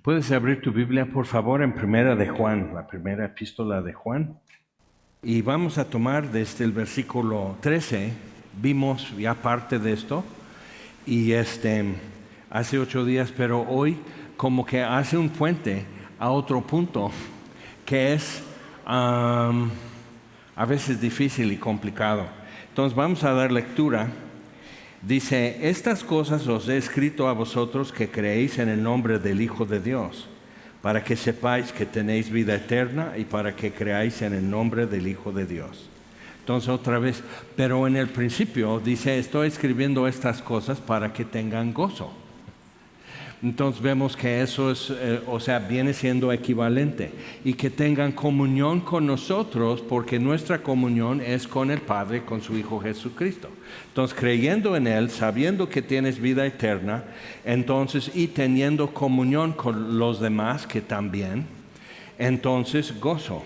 Puedes abrir tu Biblia, por favor, en Primera de Juan, la primera epístola de Juan. Y vamos a tomar desde el versículo 13. Vimos ya parte de esto. Y hace 8 días, pero hoy como que hace un puente a otro punto que es a veces difícil y complicado. Entonces vamos a dar lectura. Dice: estas cosas os he escrito a vosotros que creéis en el nombre del Hijo de Dios, para que sepáis que tenéis vida eterna y para que creáis en el nombre del Hijo de Dios. Entonces otra vez, pero en el principio dice: estoy escribiendo estas cosas para que tengan gozo. Entonces vemos que eso es, viene siendo equivalente. Y que tengan comunión con nosotros, porque nuestra comunión es con el Padre, con su Hijo Jesucristo. Entonces, creyendo en Él, sabiendo que tienes vida eterna, entonces, y teniendo comunión con los demás que también, entonces gozo.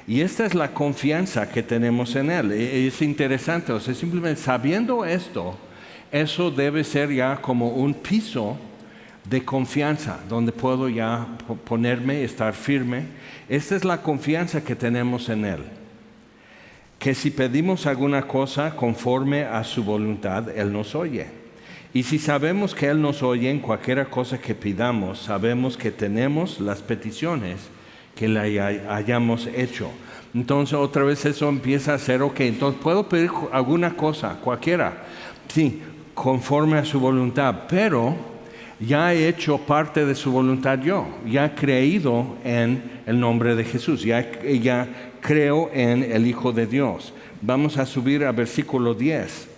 Y esta es la confianza que tenemos en Él. Es interesante, simplemente sabiendo esto, eso debe ser ya como un piso de confianza, donde puedo ya ponerme, estar firme. Esta es la confianza que tenemos en Él, que si pedimos alguna cosa conforme a su voluntad, Él nos oye. Y si sabemos que Él nos oye en cualquier cosa que pidamos, sabemos que tenemos las peticiones que le hayamos hecho. Entonces otra vez eso empieza a ser, entonces puedo pedir alguna cosa, cualquiera, sí, conforme a su voluntad, pero ya he hecho parte de su voluntad yo, ya he creído en el nombre de Jesús, ya creo en el Hijo de Dios. Vamos a subir a versículo 10.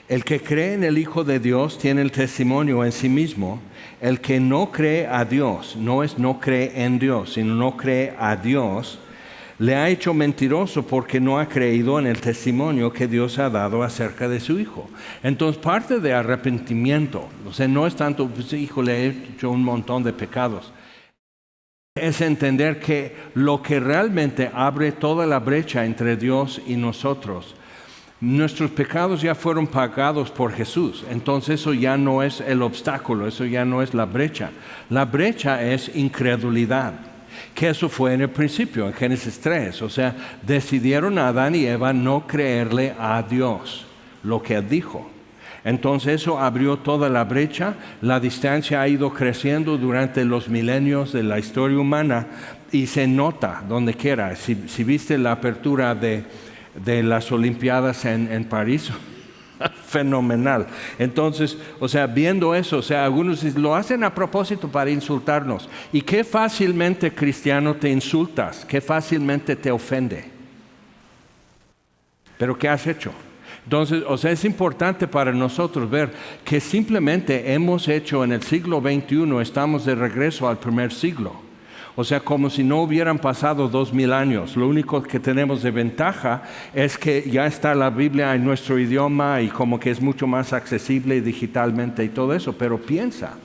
El que cree en el Hijo de Dios tiene el testimonio en sí mismo. El que no cree a Dios, no cree en Dios, sino no cree a Dios, le ha hecho mentiroso porque no ha creído en el testimonio que Dios ha dado acerca de su Hijo. Entonces, parte de arrepentimiento, no es tanto, le he hecho un montón de pecados. Es entender que lo que realmente abre toda la brecha entre Dios y nosotros, nuestros pecados ya fueron pagados por Jesús. Entonces eso ya no es el obstáculo, eso ya no es la brecha. La brecha es incredulidad. Que eso fue en el principio, en Génesis 3. Decidieron a Adán y Eva no creerle a Dios, lo que Él dijo. Entonces eso abrió toda la brecha. La distancia ha ido creciendo durante los milenios de la historia humana y se nota donde quiera. Si viste la apertura de las Olimpiadas en París, fenomenal. Entonces, viendo eso, algunos lo hacen a propósito para insultarnos. Y qué fácilmente, cristiano, te insultas, qué fácilmente te ofende. Pero ¿qué has hecho? Entonces, es importante para nosotros ver que simplemente hemos hecho en el siglo XXI, estamos de regreso al primer siglo. Como si no hubieran pasado 2000 años. Lo único que tenemos de ventaja es que ya está la Biblia en nuestro idioma y como que es mucho más accesible digitalmente y todo eso. Pero piensa,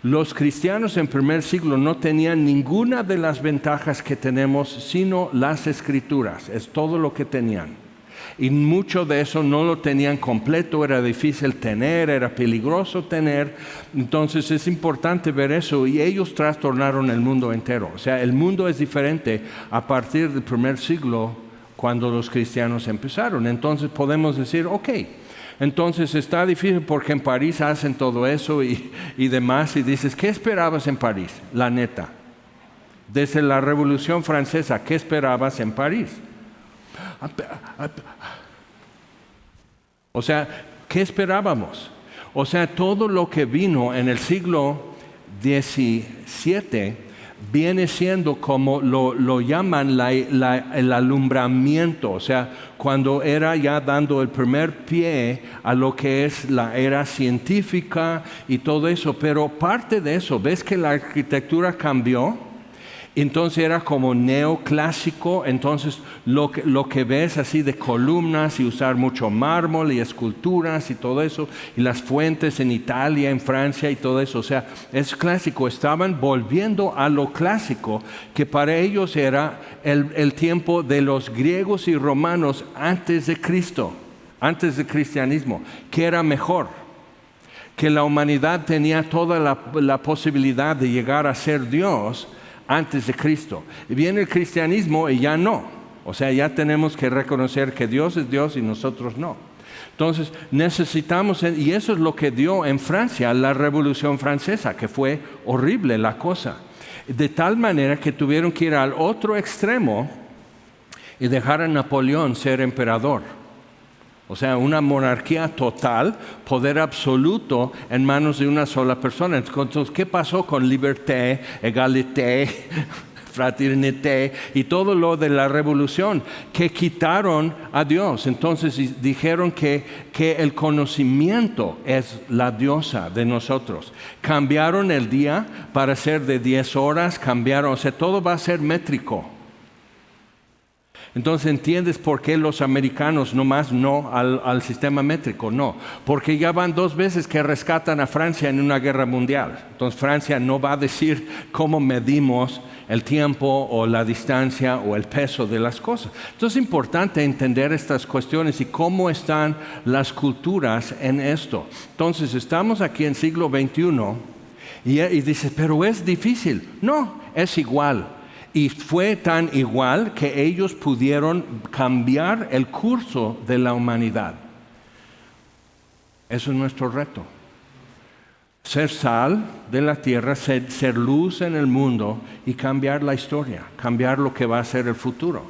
los cristianos en primer siglo no tenían ninguna de las ventajas que tenemos, sino las Escrituras. Es todo lo que tenían. Y mucho de eso no lo tenían completo, era difícil tener, era peligroso tener. Entonces es importante ver eso, y ellos trastornaron el mundo entero. El mundo es diferente a partir del primer siglo, cuando los cristianos empezaron. Entonces podemos decir, entonces está difícil porque en París hacen todo eso y demás, y dices, ¿qué esperabas en París? La neta, desde la Revolución Francesa, ¿qué esperabas en París? ¿Qué esperábamos? Todo lo que vino en el siglo XVII viene siendo como lo llaman el alumbramiento, cuando era ya dando el primer pie a lo que es la era científica y todo eso. Pero parte de eso, ¿ves que la arquitectura cambió? Entonces era como neoclásico. Entonces lo que ves así de columnas y usar mucho mármol y esculturas y todo eso, y las fuentes en Italia, en Francia y todo eso, es clásico. Estaban volviendo a lo clásico, que para ellos era el tiempo de los griegos y romanos antes de Cristo, antes del cristianismo, que era mejor. que la humanidad tenía toda la posibilidad de llegar a ser Dios antes de Cristo. Y viene el cristianismo y ya no. O sea, ya tenemos que reconocer que Dios es Dios y nosotros no. Entonces necesitamos, y eso es lo que dio en Francia la Revolución Francesa, que fue horrible la cosa. De tal manera que tuvieron que ir al otro extremo y dejar a Napoleón ser emperador. O sea, una monarquía total, poder absoluto en manos de una sola persona. Entonces, ¿qué pasó con liberté, égalité, fraternité y todo lo de la revolución? Que quitaron a Dios. Entonces dijeron que el conocimiento es la diosa de nosotros. Cambiaron el día para ser de 10 horas, cambiaron, o sea, todo va a ser métrico. Entonces entiendes por qué los americanos nomás no al sistema métrico, no, porque ya van 2 veces que rescatan a Francia en una guerra mundial. Entonces Francia no va a decir cómo medimos el tiempo o la distancia o el peso de las cosas. Entonces es importante entender estas cuestiones y cómo están las culturas en esto. Entonces estamos aquí en siglo XXI y dices, pero es difícil. No, es igual. Y fue tan igual que ellos pudieron cambiar el curso de la humanidad. Eso es nuestro reto. Ser sal de la tierra, ser luz en el mundo y cambiar la historia, cambiar lo que va a ser el futuro.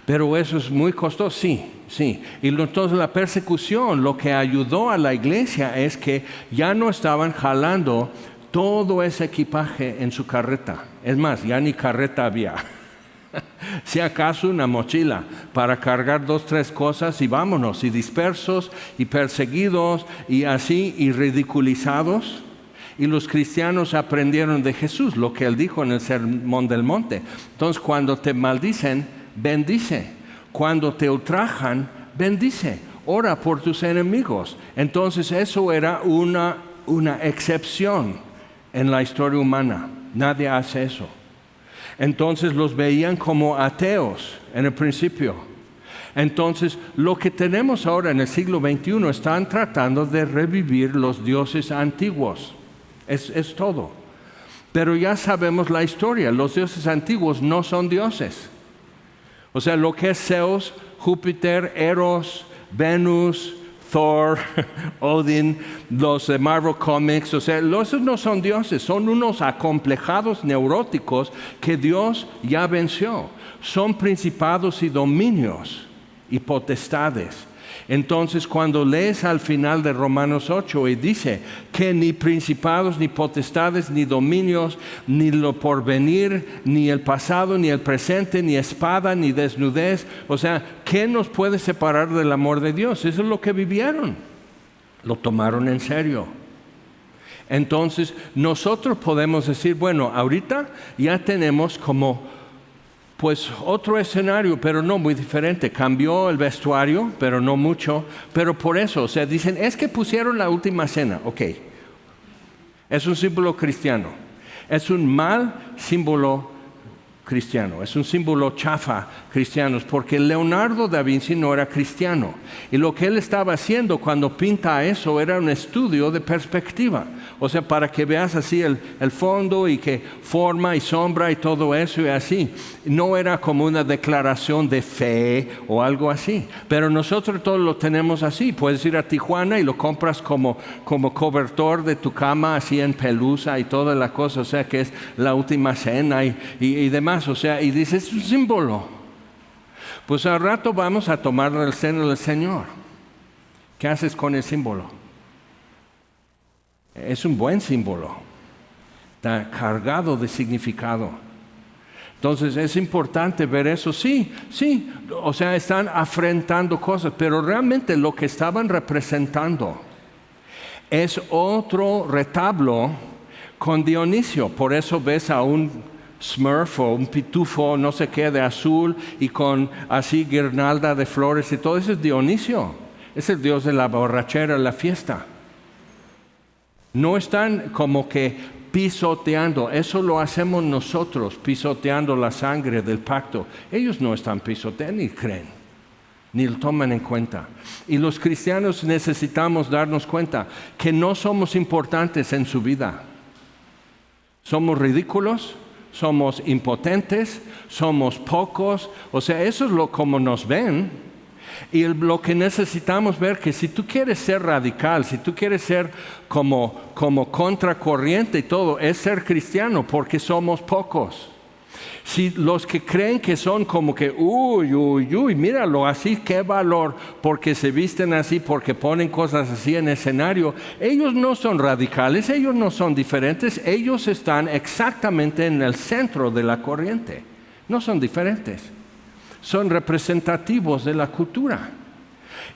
Pero eso es muy costoso, sí. Y entonces la persecución, lo que ayudó a la iglesia es que ya no estaban jalando todo ese equipaje en su carreta. Es más, ya ni carreta había. Si acaso una mochila para cargar 2, 3 cosas y vámonos, y dispersos y perseguidos y así y ridiculizados. Y los cristianos aprendieron de Jesús lo que él dijo en el Sermón del Monte. Entonces, cuando te maldicen, bendice. Cuando te ultrajan, bendice. Ora por tus enemigos. Entonces, eso era una excepción en la historia humana. Nadie hace eso. Entonces los veían como ateos en el principio. Entonces lo que tenemos ahora en el siglo XXI, están tratando de revivir los dioses antiguos. Es todo. Pero ya sabemos la historia. Los dioses antiguos no son dioses. O sea, lo que es Zeus, Júpiter, Eros, Venus, Thor, Odin, los de Marvel Comics, o sea, esos no son dioses, son unos acomplejados neuróticos que Dios ya venció. Son principados y dominios y potestades. Entonces, cuando lees al final de Romanos 8 y dice que ni principados, ni potestades, ni dominios, ni lo porvenir, ni el pasado, ni el presente, ni espada, ni desnudez, o sea, ¿qué nos puede separar del amor de Dios? Eso es lo que vivieron. Lo tomaron en serio. Entonces, nosotros podemos decir, bueno, ahorita ya tenemos como pues otro escenario, pero no muy diferente. Cambió el vestuario, pero no mucho. Pero por eso, o sea, dicen, es que pusieron la última cena. Ok, es un símbolo cristiano. Es un mal símbolo cristiano. Es un símbolo chafa cristiano, porque Leonardo da Vinci no era cristiano. Y lo que él estaba haciendo cuando pinta eso era un estudio de perspectiva. O sea, para que veas así el fondo y que forma y sombra y todo eso y así. No era como una declaración de fe o algo así. Pero nosotros todos lo tenemos así. Puedes ir a Tijuana y lo compras como cobertor de tu cama, así en pelusa y toda la cosa. O sea, que es la última cena y demás. O sea, y dices, es un símbolo. Pues al rato vamos a tomar el seno del Señor. ¿Qué haces con el símbolo? Es un buen símbolo, está cargado de significado. Entonces es importante ver eso. Sí, o sea, están afrentando cosas, pero realmente lo que estaban representando es otro retablo con Dionisio. Por eso ves a un Smurf o un pitufo, no sé qué, de azul y con así guirnalda de flores y todo eso es Dionisio. Es el dios de la borrachera, la fiesta. No están como que pisoteando, eso lo hacemos nosotros, pisoteando la sangre del pacto. Ellos no están pisoteando ni creen. ni lo toman en cuenta. Y los cristianos necesitamos darnos cuenta que no somos importantes en su vida. Somos ridículos, somos impotentes, somos pocos. O sea, eso es como nos ven. Y lo que necesitamos ver que si tú quieres ser radical, si tú quieres ser como contracorriente y todo, es ser cristiano porque somos pocos. Si los que creen que son como que, uy, míralo así, qué valor, porque se visten así, porque ponen cosas así en escenario, ellos no son radicales, ellos no son diferentes, ellos están exactamente en el centro de la corriente, no son diferentes, son representativos de la cultura.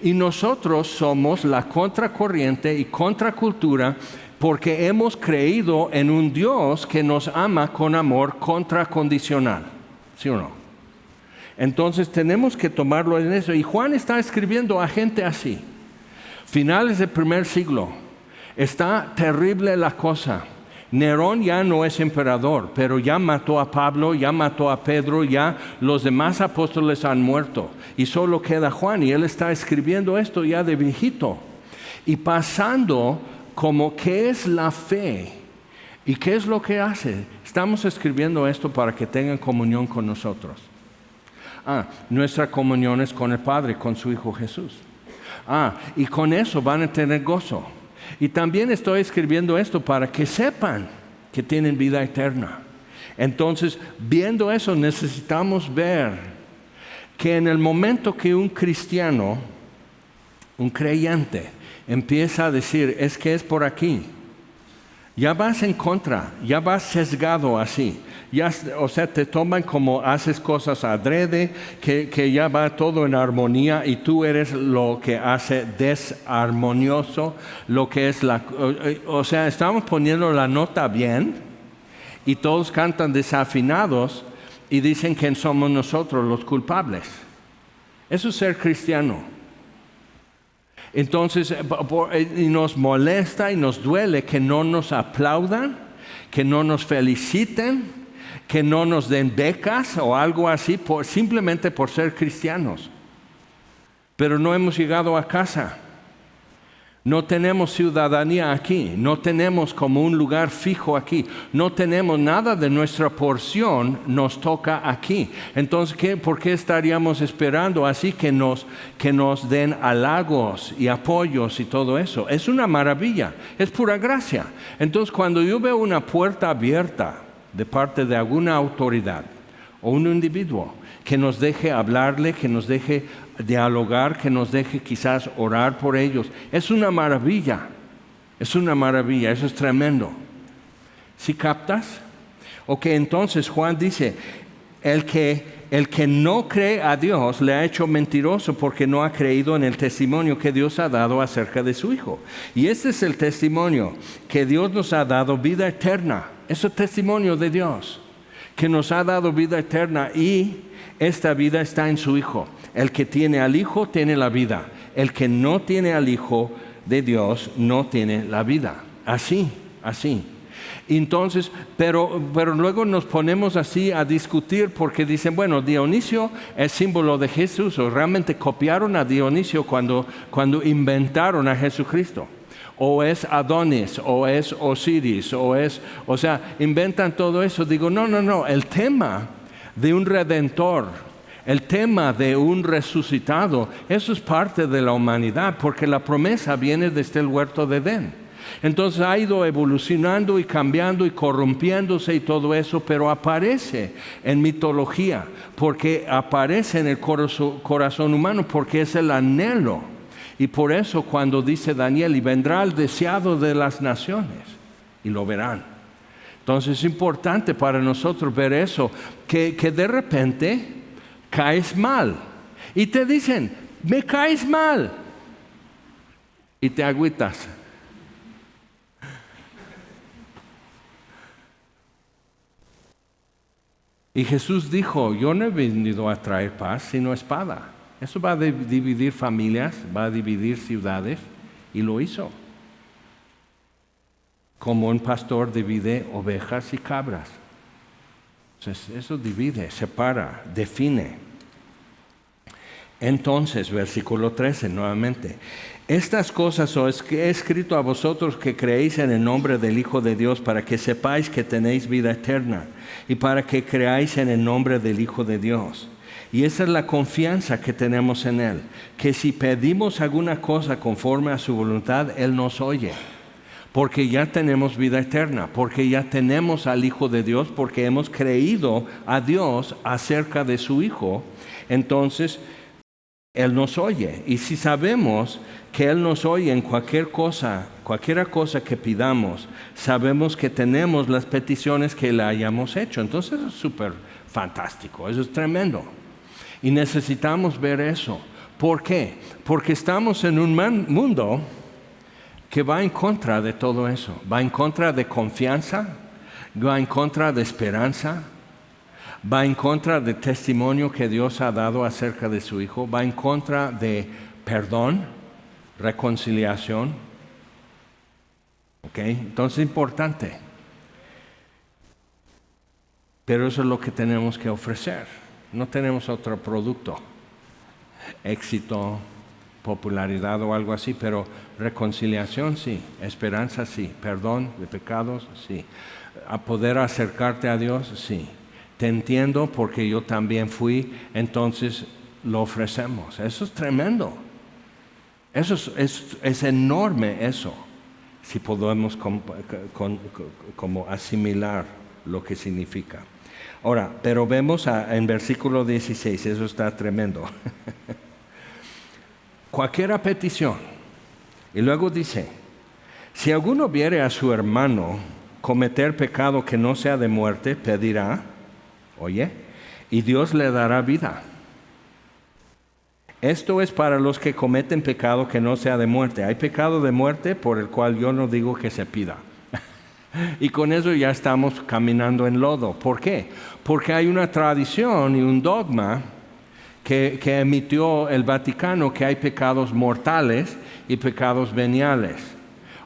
Y nosotros somos la contracorriente y contracultura porque hemos creído en un Dios que nos ama con amor contracondicional, ¿sí o no? Entonces tenemos que tomarlo en eso. Y Juan está escribiendo a gente así. Finales del primer siglo. Está terrible la cosa. Nerón ya no es emperador, pero ya mató a Pablo, ya mató a Pedro, ya los demás apóstoles han muerto. Y solo queda Juan y él está escribiendo esto ya de viejito. Y pasando como qué es la fe y qué es lo que hace. Estamos escribiendo esto para que tengan comunión con nosotros. Nuestra comunión es con el Padre, con su Hijo Jesús. Y con eso van a tener gozo. Y también estoy escribiendo esto para que sepan que tienen vida eterna. Entonces, viendo eso, necesitamos ver que en el momento que un cristiano, un creyente, empieza a decir, es que es por aquí, ya vas en contra, ya vas sesgado así. Ya, o sea, te toman como haces cosas adrede, que ya va todo en armonía y tú eres lo que hace desarmonioso, lo que es o sea, estamos poniendo la nota bien y todos cantan desafinados y dicen que somos nosotros los culpables. Eso es ser cristiano. Entonces, y nos molesta y nos duele que no nos aplaudan, que no nos feliciten, que no nos den becas o algo así, simplemente por ser cristianos. Pero no hemos llegado a casa. No tenemos ciudadanía aquí, no tenemos como un lugar fijo aquí, no tenemos nada de nuestra porción, nos toca aquí. Entonces, ¿por qué estaríamos esperando así que nos den halagos y apoyos y todo eso? Es una maravilla, es pura gracia. Entonces, cuando yo veo una puerta abierta de parte de alguna autoridad o un individuo que nos deje hablarle, que nos deje dialogar, que nos deje quizás orar por ellos, es una maravilla, eso es tremendo. ¿Sí captas? Ok, entonces Juan dice, el que no cree a Dios le ha hecho mentiroso porque no ha creído en el testimonio que Dios ha dado acerca de su Hijo. Y este es el testimonio, que Dios nos ha dado vida eterna. Es el testimonio de Dios, que nos ha dado vida eterna y esta vida está en su Hijo. El que tiene al Hijo tiene la vida. El que no tiene al Hijo de Dios no tiene la vida. Así. Entonces, pero luego nos ponemos así a discutir porque dicen, bueno, Dionisio es símbolo de Jesús, o realmente copiaron a Dionisio cuando inventaron a Jesucristo. O es Adonis, o es Osiris, o sea, inventan todo eso. Digo, no, el tema de un redentor, el tema de un resucitado, eso es parte de la humanidad, porque la promesa viene desde el huerto de Edén. Entonces ha ido evolucionando y cambiando y corrompiéndose y todo eso, pero aparece en mitología, porque aparece en el corazón humano, porque es el anhelo. Y por eso cuando dice Daniel, y vendrá el deseado de las naciones, y lo verán. Entonces es importante para nosotros ver eso, que de repente caes mal. Y te dicen, me caes mal. Y te agüitas. Y Jesús dijo, yo no he venido a traer paz, sino espada. Eso va a dividir familias, va a dividir ciudades, y lo hizo. Como un pastor divide ovejas y cabras. Entonces, eso divide, separa, define. Entonces, versículo 13, nuevamente. Estas cosas os he escrito a vosotros que creéis en el nombre del Hijo de Dios, para que sepáis que tenéis vida eterna, y para que creáis en el nombre del Hijo de Dios. Y esa es la confianza que tenemos en Él, que si pedimos alguna cosa conforme a su voluntad, Él nos oye. Porque ya tenemos vida eterna, porque ya tenemos al Hijo de Dios, porque hemos creído a Dios acerca de su Hijo. Entonces, Él nos oye. Y si sabemos que Él nos oye en cualquier cosa que pidamos, sabemos que tenemos las peticiones que le hayamos hecho. Entonces es súper fantástico, eso es tremendo. Y necesitamos ver eso. ¿Por qué? Porque estamos en un mundo que va en contra de todo eso. Va en contra de confianza, va en contra de esperanza, va en contra del testimonio que Dios ha dado acerca de su Hijo, va en contra de perdón, reconciliación. ¿Ok? Entonces es importante. Pero eso es lo que tenemos que ofrecer. No tenemos otro producto, éxito, popularidad o algo así, pero reconciliación sí, esperanza sí, perdón de pecados sí, a poder acercarte a Dios sí. Te entiendo porque yo también fui, entonces lo ofrecemos. Eso es tremendo. Eso es enorme eso, si podemos como asimilar lo que significa. Ahora, pero vemos en versículo 16, eso está tremendo. Cualquier petición. Y luego dice, si alguno viere a su hermano cometer pecado que no sea de muerte, pedirá, oye, y Dios le dará vida. Esto es para los que cometen pecado que no sea de muerte. Hay pecado de muerte por el cual yo no digo que se pida. Y con eso ya estamos caminando en lodo. ¿Por qué? Porque hay una tradición y un dogma que emitió el Vaticano, que hay pecados mortales y pecados veniales.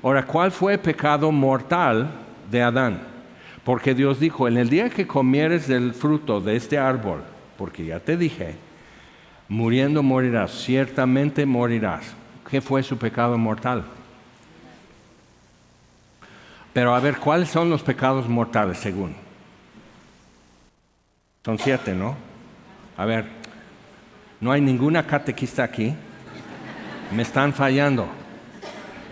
Ahora, ¿cuál fue el pecado mortal de Adán? Porque Dios dijo, en el día que comieres del fruto de este árbol, porque ya te dije, muriendo morirás, ciertamente morirás. ¿Qué fue su pecado mortal? Pero a ver, ¿cuáles son los pecados mortales según? Son 7, ¿no? A ver, no hay ninguna catequista aquí. Me están fallando.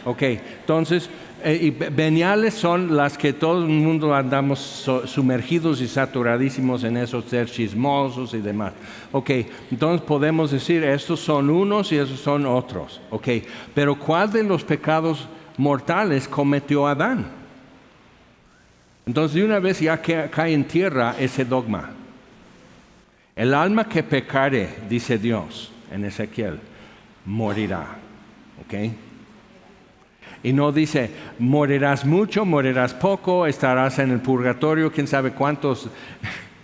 Ok, entonces, y veniales son las que todo el mundo andamos sumergidos y saturadísimos en esos ser chismosos y demás. Ok, entonces podemos decir, estos son unos y esos son otros. Ok, pero ¿cuál de los pecados mortales cometió Adán? Entonces, de una vez ya cae en tierra ese dogma. El alma que pecare, dice Dios en Ezequiel, morirá. ¿Ok? Y no dice, morirás mucho, morirás poco, estarás en el purgatorio, quién sabe cuántos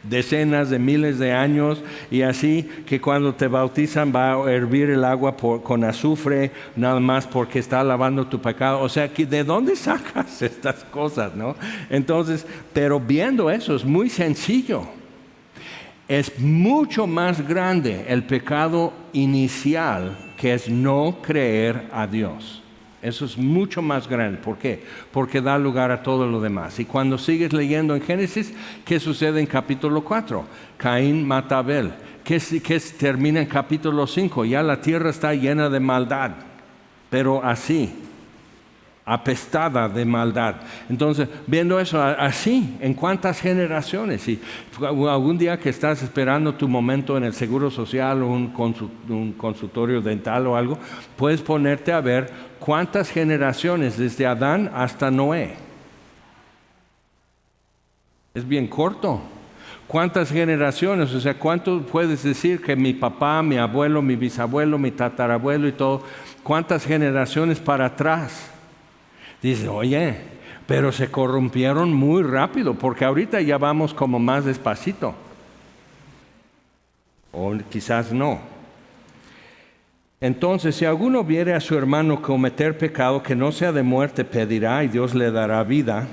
decenas de miles de años, y así que cuando te bautizan va a hervir el agua con azufre, nada más porque está lavando tu pecado. O sea, ¿de dónde sacas estas cosas, no? Entonces, pero viendo eso es muy sencillo. Es mucho más grande el pecado inicial, que es no creer a Dios. Eso es mucho más grande. ¿Por qué? Porque da lugar a todo lo demás. Y cuando sigues leyendo en Génesis, ¿qué sucede en capítulo 4? Caín mata a Abel. ¿Qué termina en capítulo 5? Ya la tierra está llena de maldad, pero así, apestada de maldad. Entonces, viendo eso así, ¿en cuántas generaciones? Y algún día que estás esperando tu momento en el Seguro Social o un consultorio dental o algo, puedes ponerte a ver cuántas generaciones desde Adán hasta Noé. Es bien corto. ¿Cuántas generaciones? O sea, ¿cuánto puedes decir que mi papá, mi abuelo, mi bisabuelo, mi tatarabuelo y todo? ¿Cuántas generaciones para atrás? Dice, oye, pero se corrompieron muy rápido, porque ahorita ya vamos como más despacito. O quizás no. Entonces, si alguno viere a su hermano cometer pecado que no sea de muerte, pedirá y Dios le dará vida.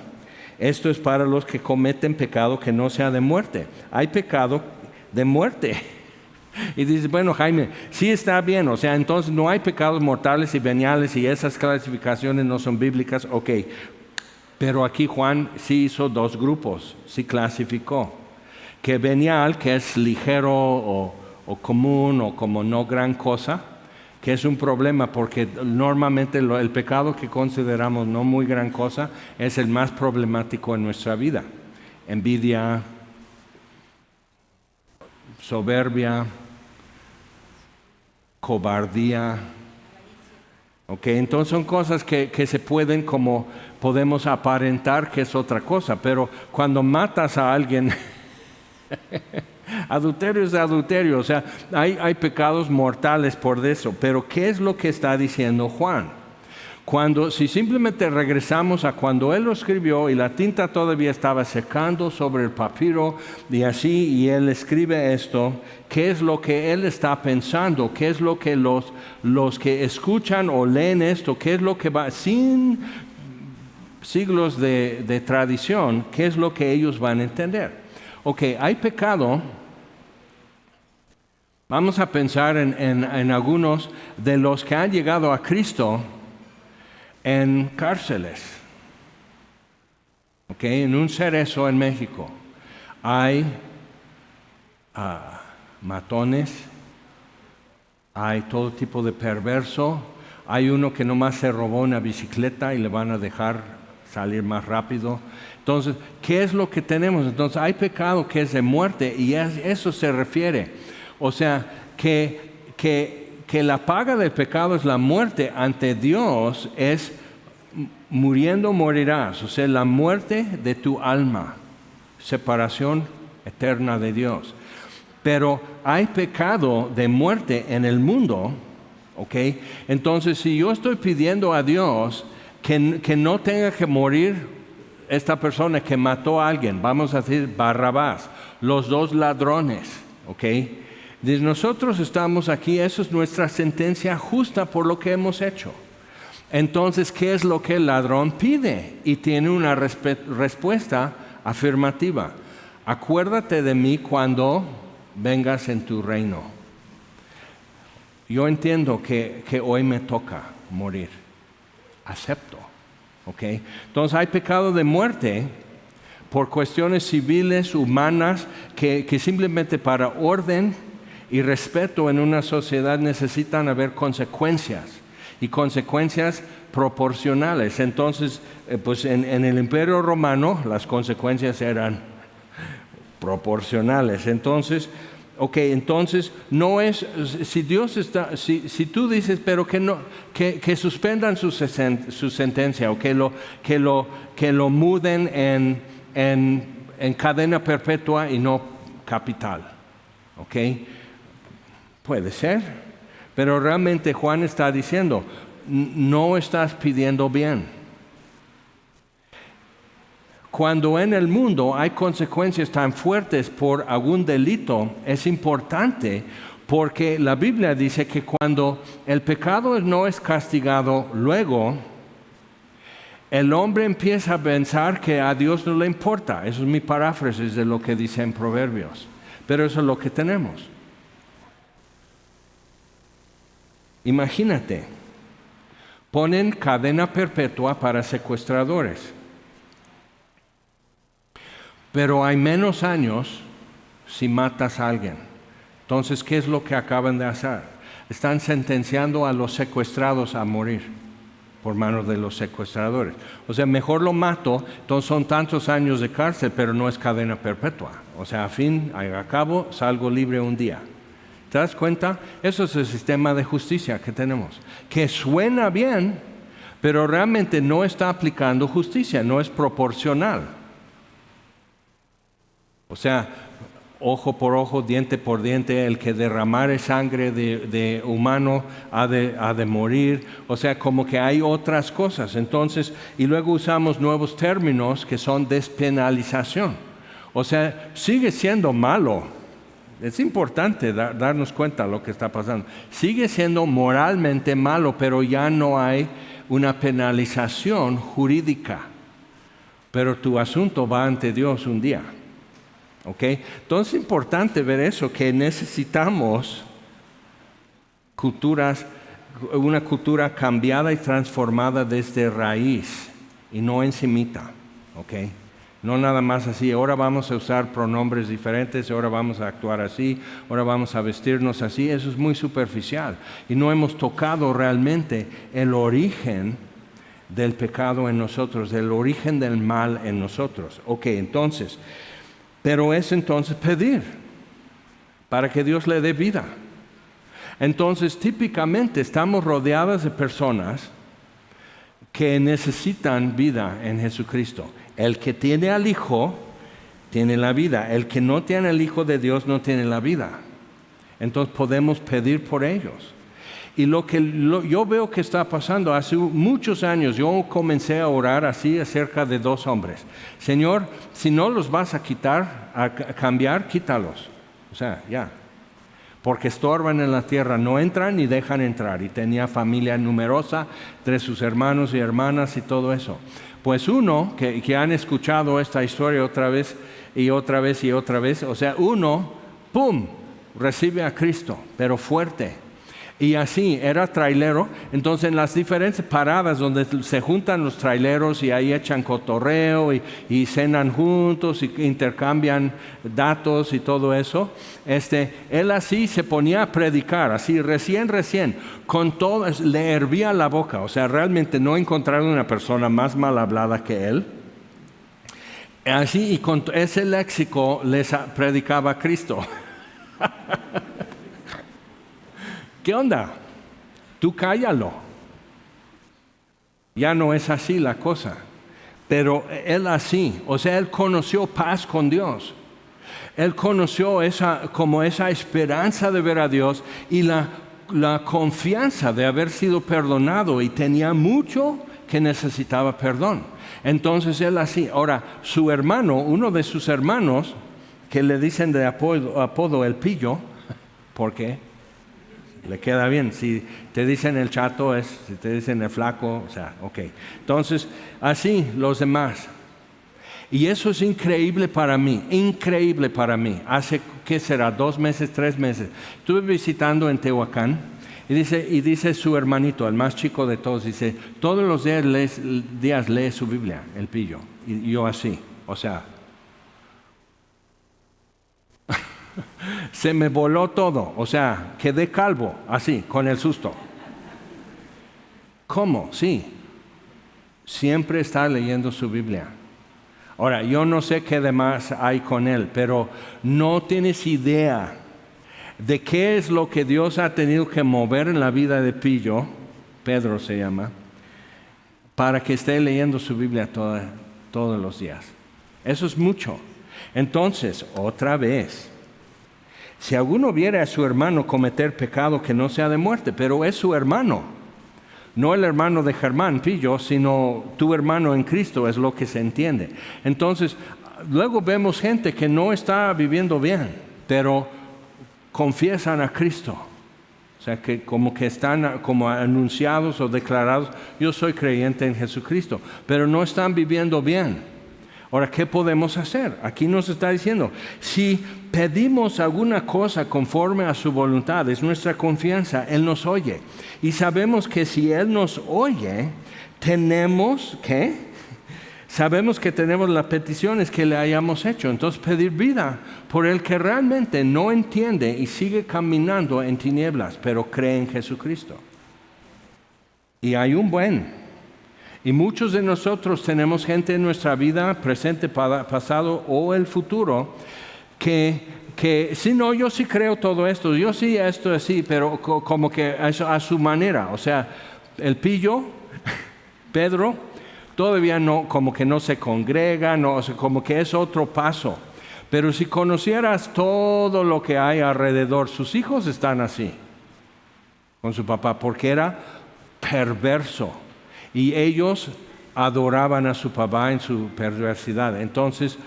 Esto es para los que cometen pecado que no sea de muerte. Hay pecado de muerte. Y dices, bueno, Jaime, sí está bien, o sea, entonces no hay pecados mortales y veniales y esas clasificaciones no son bíblicas, ok. Pero aquí Juan sí hizo dos grupos, sí clasificó. Que venial, que es ligero o común o como no gran cosa, que es un problema porque normalmente el pecado que consideramos no muy gran cosa es el más problemático en nuestra vida. Envidia, soberbia, cobardía. Okay, entonces son cosas que se pueden, como podemos aparentar que es otra cosa, pero cuando matas a alguien, adulterio es adulterio, o sea, hay pecados mortales por eso, pero ¿qué es lo que está diciendo Juan? Si simplemente regresamos a cuando él lo escribió y la tinta todavía estaba secando sobre el papiro y así, y él escribe esto, ¿qué es lo que él está pensando? ¿Qué es lo que los que escuchan o leen esto, qué es lo que va, sin siglos de tradición, qué es lo que ellos van a entender? Ok, hay pecado. Vamos a pensar en algunos de los que han llegado a Cristo en cárceles. Okay, en un Cerezo en México hay matones, hay todo tipo de perverso, hay uno que nomás se robó una bicicleta y le van a dejar salir más rápido. Entonces, ¿qué es lo que tenemos? Entonces, hay pecado que es de muerte y eso se refiere. O sea, que la paga del pecado es la muerte ante Dios, es muriendo morirás, o sea, la muerte de tu alma, separación eterna de Dios. Pero hay pecado de muerte en el mundo, ¿ok? Entonces, si yo estoy pidiendo a Dios que no tenga que morir esta persona que mató a alguien, vamos a decir Barrabás, los dos ladrones, ¿ok? Nosotros estamos aquí, eso es nuestra sentencia justa por lo que hemos hecho. Entonces, ¿qué es lo que el ladrón pide? Y tiene una respuesta afirmativa. Acuérdate de mí cuando vengas en tu reino. Yo entiendo que hoy me toca morir. Acepto. ¿Ok? Entonces, hay pecado de muerte por cuestiones civiles, humanas, que simplemente para orden y respeto en una sociedad necesitan haber consecuencias. Y consecuencias proporcionales. Entonces, pues en el Imperio Romano las consecuencias eran proporcionales. Entonces, entonces no es, si Dios está, si tú dices, pero que suspendan su sentencia o que lo muden en cadena perpetua y no capital, ¿ok? Puede ser. Pero realmente Juan está diciendo, no estás pidiendo bien. Cuando en el mundo hay consecuencias tan fuertes por algún delito, es importante porque la Biblia dice que cuando el pecado no es castigado luego, el hombre empieza a pensar que a Dios no le importa. Eso es mi paráfrasis de lo que dice en Proverbios. Pero eso es lo que tenemos. Imagínate, ponen cadena perpetua para secuestradores, pero hay menos años si matas a alguien. Entonces, ¿qué es lo que acaban de hacer? Están sentenciando a los secuestrados a morir por manos de los secuestradores. O sea, mejor lo mato, entonces son tantos años de cárcel, pero no es cadena perpetua. O sea, a cabo, salgo libre un día. ¿Te das cuenta? Eso es el sistema de justicia que tenemos, que suena bien, pero realmente no está aplicando justicia, no es proporcional. O sea, ojo por ojo, diente por diente, el que derramare sangre de humano ha de morir. O sea, como que hay otras cosas. Entonces, y luego usamos nuevos términos que son despenalización. O sea, sigue siendo malo. Es importante darnos cuenta de lo que está pasando. Sigue siendo moralmente malo, pero ya no hay una penalización jurídica. Pero tu asunto va ante Dios un día. ¿Ok? Entonces es importante ver eso, que necesitamos una cultura cambiada y transformada desde raíz y no encimita. ¿Ok? No nada más así, ahora vamos a usar pronombres diferentes, ahora vamos a actuar así, ahora vamos a vestirnos así. Eso es muy superficial y no hemos tocado realmente el origen del pecado en nosotros, el origen del mal en nosotros. Ok, entonces, pero es entonces pedir para que Dios le dé vida. Entonces, típicamente estamos rodeados de personas que necesitan vida en Jesucristo. El que tiene al Hijo tiene la vida. El que no tiene al Hijo de Dios no tiene la vida. Entonces podemos pedir por ellos. Y yo veo que está pasando, hace muchos años yo comencé a orar así acerca de 2 hombres. Señor, si no los vas a quitar, a cambiar, quítalos. O sea, ya. Porque estorban en la tierra, no entran ni dejan entrar. Y tenía familia numerosa entre sus hermanos y hermanas y todo eso. Pues uno, que han escuchado esta historia otra vez y otra vez y otra vez, o sea, uno, ¡pum!, recibe a Cristo, pero fuerte. Y así, era trailero. Entonces en las diferentes paradas donde se juntan los traileros y ahí echan cotorreo y cenan juntos y intercambian datos y todo eso, él así se ponía a predicar, así recién, con todo, le hervía la boca. O sea, realmente no encontraron una persona más mal hablada que él. Así, y con ese léxico les predicaba a Cristo. ¿Qué onda? Tú cállalo. Ya no es así la cosa. Pero él así, o sea, él conoció paz con Dios. Él conoció como esa esperanza de ver a Dios y la confianza de haber sido perdonado, y tenía mucho que necesitaba perdón. Entonces él así. Ahora, su hermano, uno de sus hermanos, que le dicen de apodo el pillo, ¿por qué? Le queda bien. Si te dicen el chato, si te dicen el flaco, o sea, ok. Entonces, así los demás. Y eso es increíble para mí. Hace, ¿qué será? 2 meses, 3 meses. Estuve visitando en Tehuacán y dice su hermanito, el más chico de todos, dice, todos los días lee su Biblia, el pillo. Y yo así, o sea, se me voló todo, o sea, quedé calvo, así, con el susto. ¿Cómo? Sí, siempre está leyendo su Biblia. Ahora, yo no sé qué demás hay con él, pero no tienes idea de qué es lo que Dios ha tenido que mover en la vida de Pillo, Pedro se llama, para que esté leyendo su Biblia todos los días. Eso es mucho. Entonces, otra vez, si alguno viere a su hermano cometer pecado, que no sea de muerte, pero es su hermano, no el hermano de Germán Pillo, sino tu hermano en Cristo, es lo que se entiende. Entonces, luego vemos gente que no está viviendo bien, pero confiesan a Cristo. O sea, que están como anunciados o declarados, yo soy creyente en Jesucristo, pero no están viviendo bien. Ahora, ¿qué podemos hacer? Aquí nos está diciendo, si pedimos alguna cosa conforme a su voluntad, es nuestra confianza, Él nos oye. Y sabemos que si Él nos oye, tenemos, ¿qué? Sabemos que tenemos las peticiones que le hayamos hecho. Entonces, pedir vida por el que realmente no entiende y sigue caminando en tinieblas, pero cree en Jesucristo. Y hay un buen. Y muchos de nosotros tenemos gente en nuestra vida, presente, pasado o el futuro, que sí, no, yo sí creo todo esto, yo sí esto así, pero como que a su manera. O sea, el pillo, Pedro, todavía no, como que no se congrega, no, o sea, como que es otro paso. Pero si conocieras todo lo que hay alrededor, sus hijos están así, con su papá, porque era perverso. Y ellos adoraban a su papá en su perversidad. Entonces,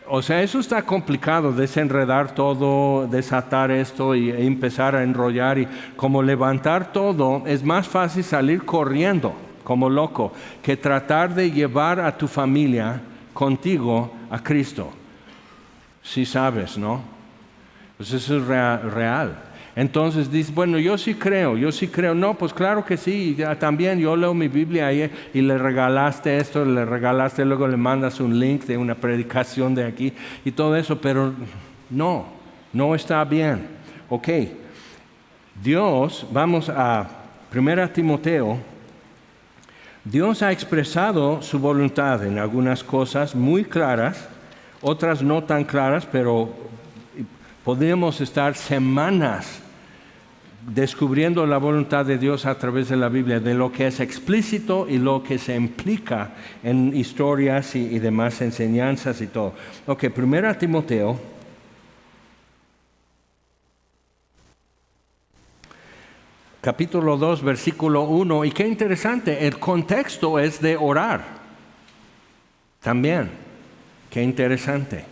o sea, eso está complicado, desenredar todo, desatar esto e empezar a enrollar. Y como levantar todo, es más fácil salir corriendo como loco que tratar de llevar a tu familia contigo a Cristo. Sí sabes, ¿no? Pues eso es real. Entonces dices, bueno, yo sí creo. No, pues claro que sí, también yo leo mi Biblia ahí y le regalaste esto, luego le mandas un link de una predicación de aquí y todo eso, pero no está bien. Ok, Dios, vamos a 1 Timoteo, Dios ha expresado su voluntad en algunas cosas muy claras, otras no tan claras, pero podríamos estar semanas descubriendo la voluntad de Dios a través de la Biblia, de lo que es explícito y lo que se implica en historias y demás enseñanzas y todo. Ok, 1 Timoteo, capítulo 2, versículo 1, y qué interesante, el contexto es de orar. También, qué interesante.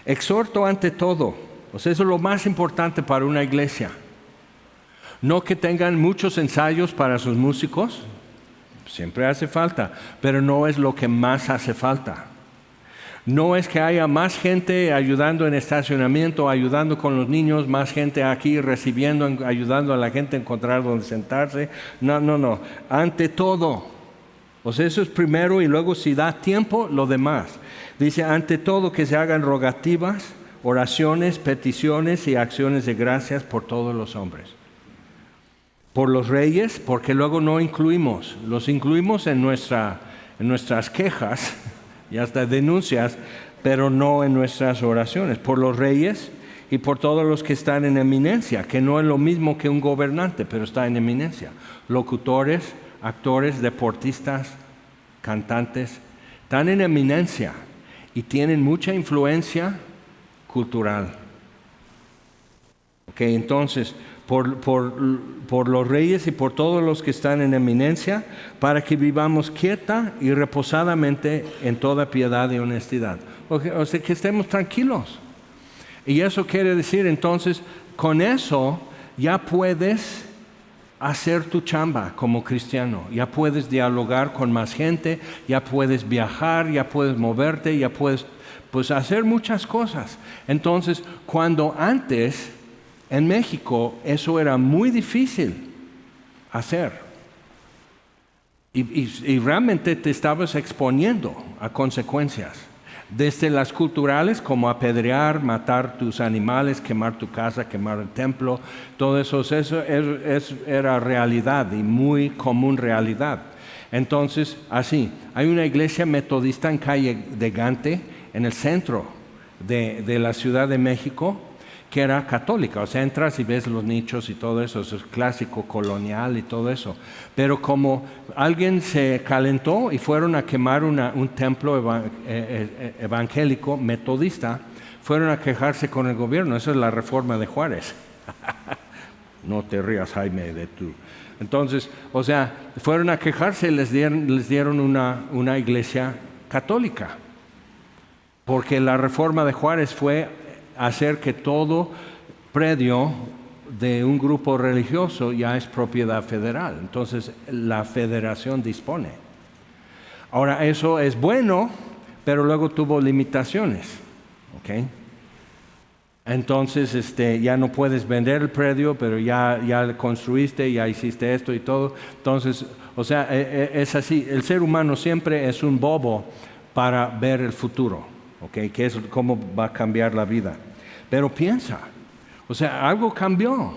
Exhorto ante todo. O sea, eso es lo más importante para una iglesia. No que tengan muchos ensayos para sus músicos, siempre hace falta, pero no es lo que más hace falta. No es que haya más gente ayudando en estacionamiento, ayudando con los niños, más gente aquí recibiendo, ayudando a la gente a encontrar donde sentarse. No. Ante todo. O sea, eso es primero y luego si da tiempo, lo demás. Dice, ante todo que se hagan rogativas, oraciones, peticiones y acciones de gracias por todos los hombres. Por los reyes, porque luego no incluimos, los incluimos en nuestras quejas y hasta denuncias, pero no en nuestras oraciones. Por los reyes y por todos los que están en eminencia, que no es lo mismo que un gobernante, pero está en eminencia. Locutores, actores, deportistas, cantantes, están en eminencia y tienen mucha influencia cultural. Ok, entonces, por los reyes y por todos los que están en eminencia, para que vivamos quieta y reposadamente en toda piedad y honestidad. O sea, que estemos tranquilos. Y eso quiere decir, entonces, con eso ya puedes hacer tu chamba como cristiano, ya puedes dialogar con más gente, ya puedes viajar, ya puedes moverte, ya puedes hacer muchas cosas. Entonces, cuando antes en México eso era muy difícil hacer y realmente te estabas exponiendo a consecuencias, desde las culturales como apedrear, matar tus animales, quemar tu casa, quemar el templo, todo eso era realidad y muy común realidad. Entonces, así, hay una iglesia metodista en calle de Gante, en el centro de la Ciudad de México, que era católica. O sea, entras y ves los nichos y todo eso, eso es clásico colonial y todo eso. Pero como alguien se calentó y fueron a quemar un templo evangélico metodista, fueron a quejarse con el gobierno. Esa es la reforma de Juárez. No te rías, Jaime, de tú. Entonces, o sea, fueron a quejarse y les dieron una iglesia católica. Porque la reforma de Juárez fue hacer que todo predio de un grupo religioso ya es propiedad federal. Entonces la federación dispone. Ahora eso es bueno, pero luego tuvo limitaciones. ¿Okay? Entonces ya no puedes vender el predio, pero ya construiste, ya hiciste esto y todo. Entonces, o sea, es así. El ser humano siempre es un bobo para ver el futuro. Okay, que es cómo va a cambiar la vida. Pero piensa, o sea, algo cambió.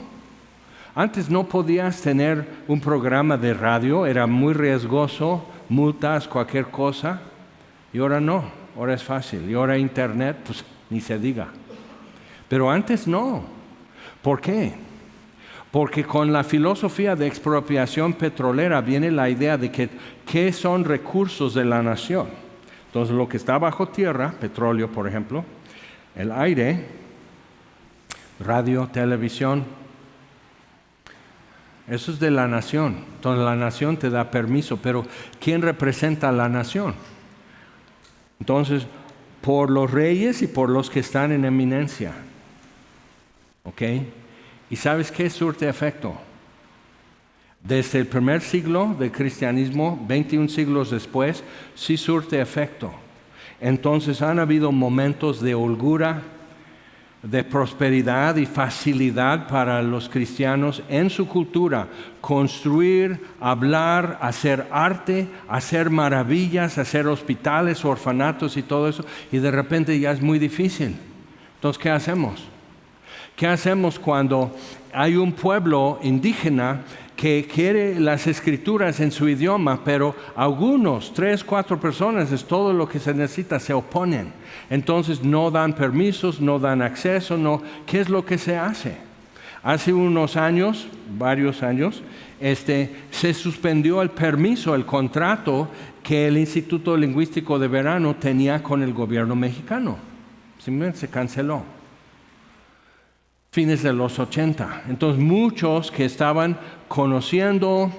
Antes no podías tener un programa de radio, era muy riesgoso, multas, cualquier cosa. Y ahora no, ahora es fácil. Y ahora internet, pues ni se diga. Pero antes no. ¿Por qué? Porque con la filosofía de expropiación petrolera viene la idea de que ¿qué son recursos de la nación? Entonces, lo que está bajo tierra, petróleo, por ejemplo, el aire, radio, televisión, eso es de la nación. Entonces, la nación te da permiso, pero ¿quién representa a la nación? Entonces, por los reyes y por los que están en eminencia. ¿Ok? ¿Y sabes qué surte efecto? Desde el primer siglo del cristianismo, 21 siglos después, sí surte efecto. Entonces han habido momentos de holgura, de prosperidad y facilidad para los cristianos en su cultura, construir, hablar, hacer arte, hacer maravillas, hacer hospitales, orfanatos y todo eso, y de repente ya es muy difícil. Entonces, ¿qué hacemos? ¿Qué hacemos cuando hay un pueblo indígena que quiere las escrituras en su idioma, pero algunos, 3, 4 personas, es todo lo que se necesita, se oponen? Entonces no dan permisos, no dan acceso, no. ¿Qué es lo que se hace? Hace unos años, varios años, se suspendió el permiso, el contrato que el Instituto Lingüístico de Verano tenía con el gobierno mexicano. Simplemente se canceló. Fines de los 80. Entonces muchos que estaban conociendo,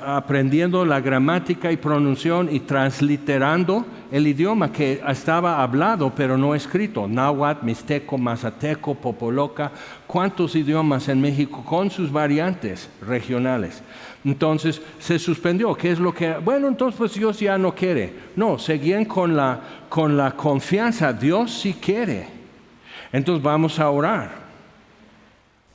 aprendiendo la gramática y pronunciación y transliterando el idioma que estaba hablado pero no escrito, náhuatl, mixteco, mazateco, popoloca, cuántos idiomas en México con sus variantes regionales. Entonces se suspendió. ¿Qué es lo que? Bueno, entonces pues Dios ya no quiere. No, seguían con la confianza. Dios sí quiere. Entonces vamos a orar.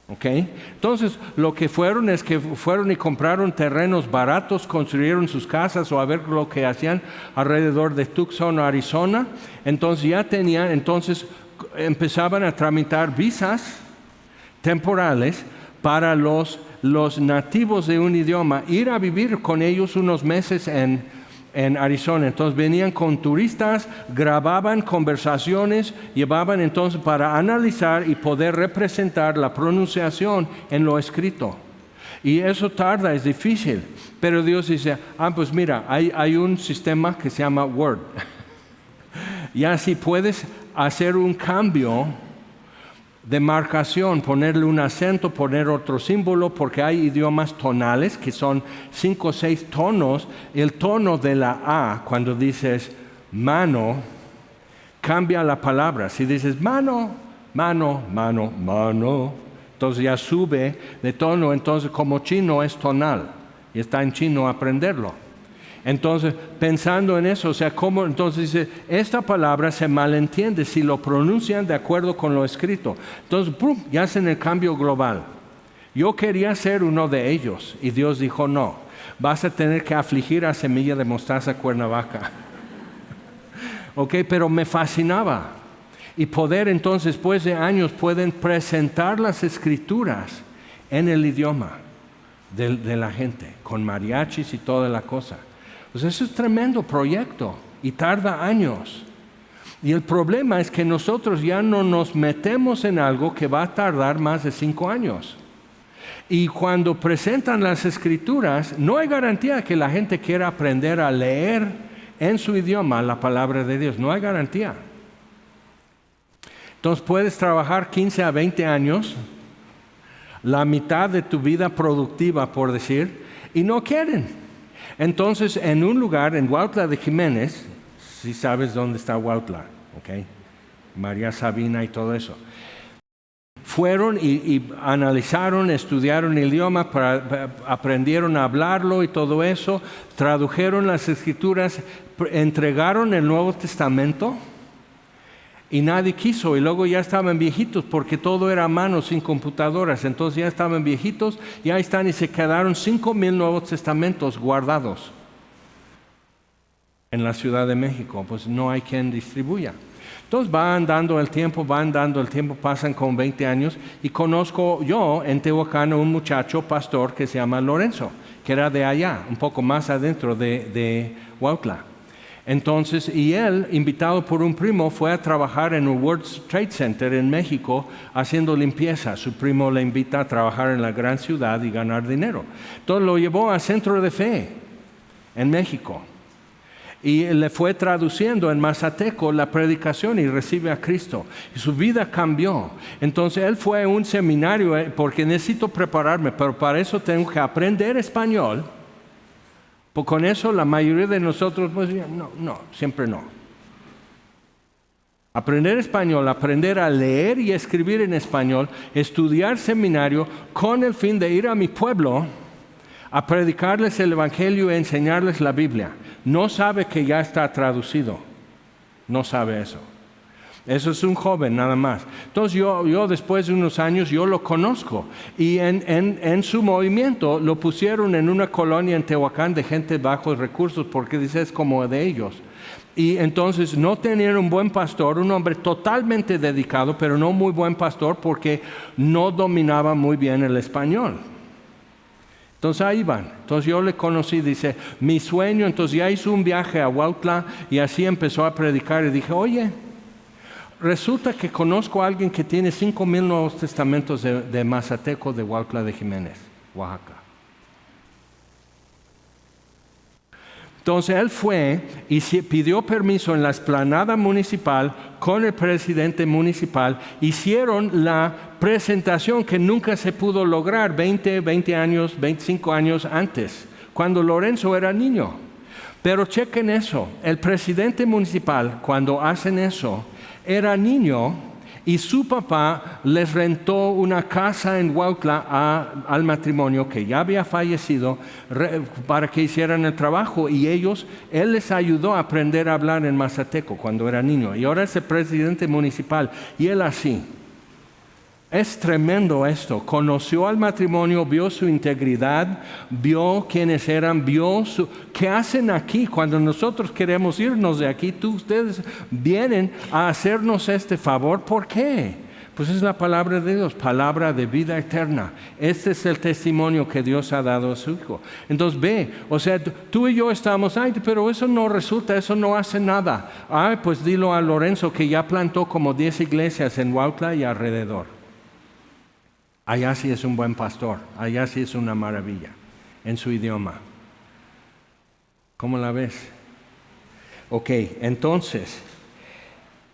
¿Ok? Entonces lo que fueron es que fueron y compraron terrenos baratos, construyeron sus casas o a ver lo que hacían alrededor de Tucson, Arizona. Entonces ya tenían, entonces empezaban a tramitar visas temporales para los nativos de un idioma, ir a vivir con ellos unos meses en Arizona. Entonces venían con turistas, grababan conversaciones, llevaban entonces para analizar y poder representar la pronunciación en lo escrito. Y eso tarda, es difícil. Pero Dios dice, pues mira, hay un sistema que se llama Word. Ya si puedes hacer un cambio de marcación, ponerle un acento, poner otro símbolo, porque hay idiomas tonales que son 5 o 6 tonos. El tono de la A, cuando dices mano, cambia la palabra. Si dices mano, mano, mano, mano, entonces ya sube de tono. Entonces como chino es tonal y está en chino aprenderlo. Entonces, pensando en eso, o sea, ¿cómo? Entonces dice, esta palabra se malentiende si lo pronuncian de acuerdo con lo escrito. Entonces, ¡pum!, ya hacen el cambio global. Yo quería ser uno de ellos y Dios dijo, no, vas a tener que afligir a Semilla de Mostaza Cuernavaca. Ok, pero me fascinaba. Y poder entonces, después de años, pueden presentar las escrituras en el idioma de la gente, con mariachis y toda la cosa. Pues eso es tremendo proyecto y tarda años. Y el problema es que nosotros ya no nos metemos en algo que va a tardar más de 5 años. Y cuando presentan las escrituras, no hay garantía que la gente quiera aprender a leer en su idioma la palabra de Dios. No hay garantía. Entonces puedes trabajar 15 a 20 años, la mitad de tu vida productiva, por decir, y no quieren. Entonces, en un lugar, en Huautla de Jiménez, si sabes dónde está Huautla, ¿ok? María Sabina y todo eso. Fueron y analizaron, estudiaron el idioma, aprendieron a hablarlo y todo eso, tradujeron las escrituras, entregaron el Nuevo Testamento y nadie quiso. Y luego ya estaban viejitos porque todo era a mano, sin computadoras. Entonces ya estaban viejitos y ahí están y se quedaron 5,000 Nuevos Testamentos guardados en la Ciudad de México. Pues no hay quien distribuya. Entonces van dando el tiempo, pasan con 20 años y conozco yo en Tehuacán un muchacho pastor que se llama Lorenzo, que era de allá, un poco más adentro de Huautla. Entonces, y él, invitado por un primo, fue a trabajar en el World Trade Center en México haciendo limpieza. Su primo le invita a trabajar en la gran ciudad y ganar dinero. Entonces lo llevó a Centro de Fe en México. Y le fue traduciendo en mazateco la predicación y recibe a Cristo. Y su vida cambió. Entonces él fue a un seminario porque necesito prepararme, pero para eso tengo que aprender español. Pues con eso la mayoría de nosotros, pues no, siempre no. Aprender español, aprender a leer y escribir en español, estudiar seminario con el fin de ir a mi pueblo a predicarles el Evangelio y enseñarles la Biblia. No sabe que ya está traducido. no sabe eso. Eso es un joven nada más. Entonces yo después de unos años yo lo conozco y en su movimiento lo pusieron en una colonia en Tehuacán de gente de bajos recursos porque dice es como de ellos. Y entonces no tenían un buen pastor, un hombre totalmente dedicado, pero no muy buen pastor porque no dominaba muy bien el español. Entonces ahí van. Entonces yo le conocí, dice, mi sueño, entonces ya hizo un viaje a Huautla y así empezó a predicar y dije, oye, resulta que conozco a alguien que tiene 5,000 Nuevos Testamentos de Mazateco de Huautla de Jiménez, Oaxaca. Entonces él fue y pidió permiso en la explanada municipal con el presidente municipal. Hicieron la presentación que nunca se pudo lograr 20 años, 25 años antes, cuando Lorenzo era niño. Pero chequen eso, el presidente municipal cuando hacen eso era niño y su papá les rentó una casa en Huautla al matrimonio que ya había fallecido para que hicieran el trabajo y él les ayudó a aprender a hablar en mazateco cuando era niño y ahora es el presidente municipal y él así. Es tremendo esto, conoció al matrimonio, vio su integridad, vio quiénes eran, qué hacen aquí cuando nosotros queremos irnos de aquí, ustedes vienen a hacernos este favor, ¿por qué? Pues es la palabra de Dios, palabra de vida eterna. Este es el testimonio que Dios ha dado a su Hijo. Entonces ve, o sea, tú y yo estamos, pero eso no resulta, eso no hace nada. Pues dilo a Lorenzo que ya plantó como 10 iglesias en Huautla y alrededor. Allá sí es un buen pastor, allá sí es una maravilla, en su idioma. ¿Cómo la ves? Ok, entonces,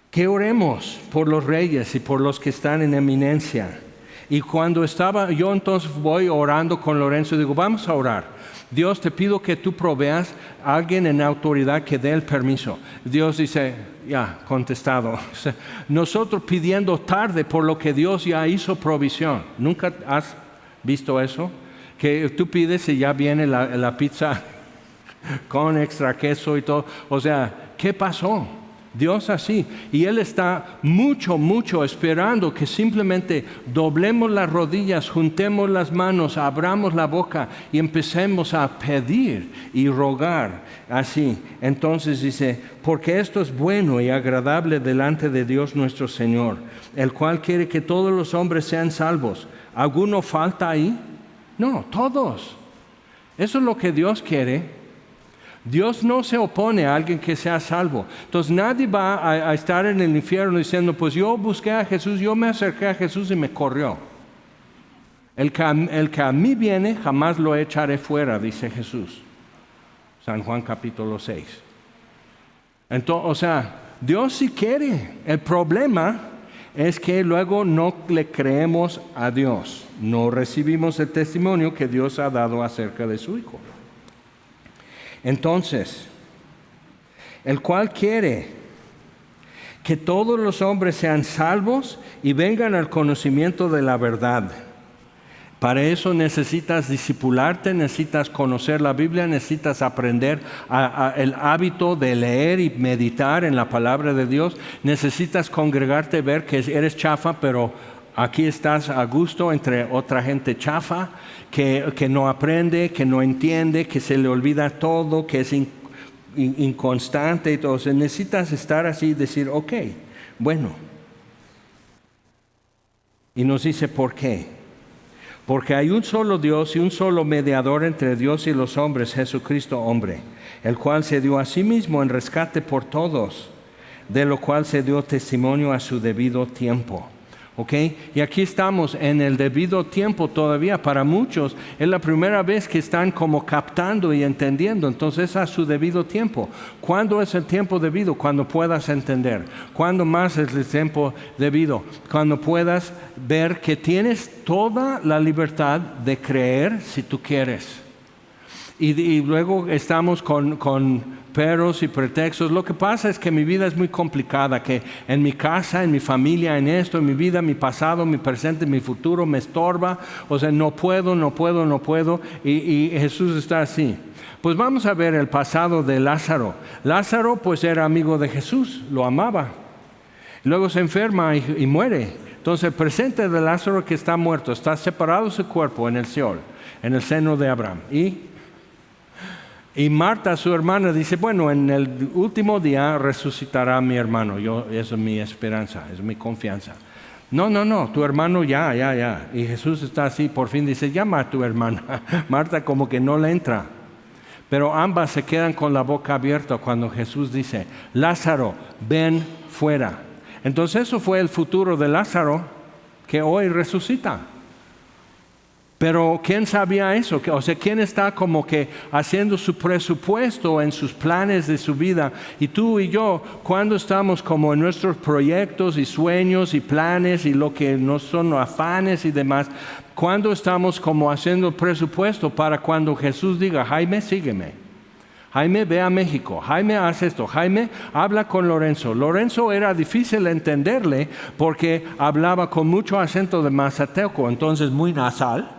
que oremos por los reyes y por los que están en eminencia. Y cuando yo entonces voy orando con Lorenzo, digo, vamos a orar. Dios, te pido que tú proveas a alguien en autoridad que dé el permiso. Dios dice, ya, contestado. Nosotros pidiendo tarde por lo que Dios ya hizo provisión. ¿Nunca has visto eso? Que tú pides y ya viene la pizza con extra queso y todo. O sea, ¿qué pasó? Dios así. Y Él está mucho esperando que simplemente doblemos las rodillas, juntemos las manos, abramos la boca y empecemos a pedir y rogar así. Entonces dice, porque esto es bueno y agradable delante de Dios nuestro Señor, el cual quiere que todos los hombres sean salvos. ¿Alguno falta ahí? No, todos. Eso es lo que Dios quiere. Dios no se opone a alguien que sea salvo. Entonces nadie va a estar en el infierno diciendo, pues yo busqué a Jesús, yo me acerqué a Jesús y me corrió. El que a mí viene, jamás lo echaré fuera, dice Jesús. San Juan capítulo 6. Entonces, o sea, Dios sí quiere. El problema es que luego no le creemos a Dios. No recibimos el testimonio que Dios ha dado acerca de su Hijo. Entonces, el cual quiere que todos los hombres sean salvos y vengan al conocimiento de la verdad. Para eso necesitas discipularte, necesitas conocer la Biblia, necesitas aprender el hábito de leer y meditar en la palabra de Dios. Necesitas congregarte, ver que eres chafa, pero aquí estás a gusto entre otra gente chafa, que no aprende, que no entiende, que se le olvida todo, que es inconstante y todo. Necesitas estar así y decir, ok, bueno. Y nos dice, ¿por qué? Porque hay un solo Dios y un solo mediador entre Dios y los hombres, Jesucristo hombre, el cual se dio a sí mismo en rescate por todos, de lo cual se dio testimonio a su debido tiempo. ¿Ok? Y aquí estamos en el debido tiempo todavía. Para muchos es la primera vez que están como captando y entendiendo. Entonces a su debido tiempo. ¿Cuándo es el tiempo debido? Cuando puedas entender. ¿Cuándo más es el tiempo debido? Cuando puedas ver que tienes toda la libertad de creer si tú quieres. Y luego estamos con peros y pretextos. Lo que pasa es que mi vida es muy complicada, que en mi casa, en mi familia, en esto, en mi vida, mi pasado, mi presente, mi futuro me estorba. O sea, no puedo. Y Jesús está así. Pues vamos a ver el pasado de Lázaro. Lázaro pues era amigo de Jesús, lo amaba. Luego se enferma y muere. Entonces el presente de Lázaro que está muerto, está separado su cuerpo en el Seol, en el seno de Abraham. Y Marta, su hermana, dice, bueno, en el último día resucitará mi hermano. Esa es mi esperanza, es mi confianza. No, tu hermano ya. Y Jesús está así, por fin dice, llama a tu hermana. Marta como que no le entra. Pero ambas se quedan con la boca abierta cuando Jesús dice, Lázaro, ven fuera. Entonces eso fue el futuro de Lázaro, que hoy resucita. Pero ¿quién sabía eso? O sea, ¿quién está como que haciendo su presupuesto en sus planes de su vida? Y tú y yo, cuando estamos como en nuestros proyectos y sueños y planes y lo que no son afanes y demás, cuando estamos como haciendo presupuesto para cuando Jesús diga, Jaime, sígueme. Jaime, ve a México. Jaime, haz esto. Jaime, habla con Lorenzo. Lorenzo era difícil entenderle porque hablaba con mucho acento de mazateco, entonces muy nasal,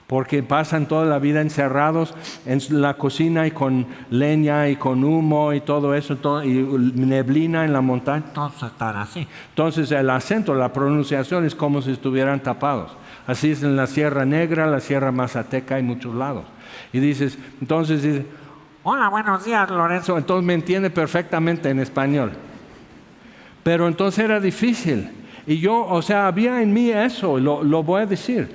porque pasan toda la vida encerrados en la cocina y con leña y con humo y todo eso, y neblina en la montaña, todos están así. Entonces el acento, la pronunciación es como si estuvieran tapados. Así es en la Sierra Negra, la Sierra Mazateca y muchos lados. Y entonces dice, hola, buenos días, Lorenzo. Entonces me entiende perfectamente en español. Pero entonces era difícil. Y yo, o sea, había en mí eso, lo voy a decir.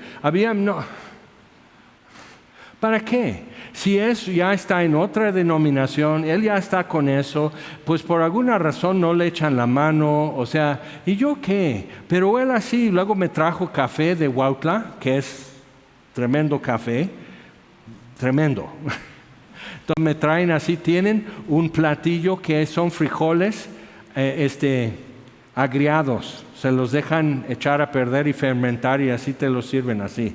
¿Para qué? Si eso ya está en otra denominación, él ya está con eso, pues por alguna razón no le echan la mano, o sea, ¿y yo qué? Pero él así, luego me trajo café de Huautla, que es tremendo café, tremendo. Entonces me traen así, tienen un platillo que son frijoles agriados, se los dejan echar a perder y fermentar y así te los sirven así.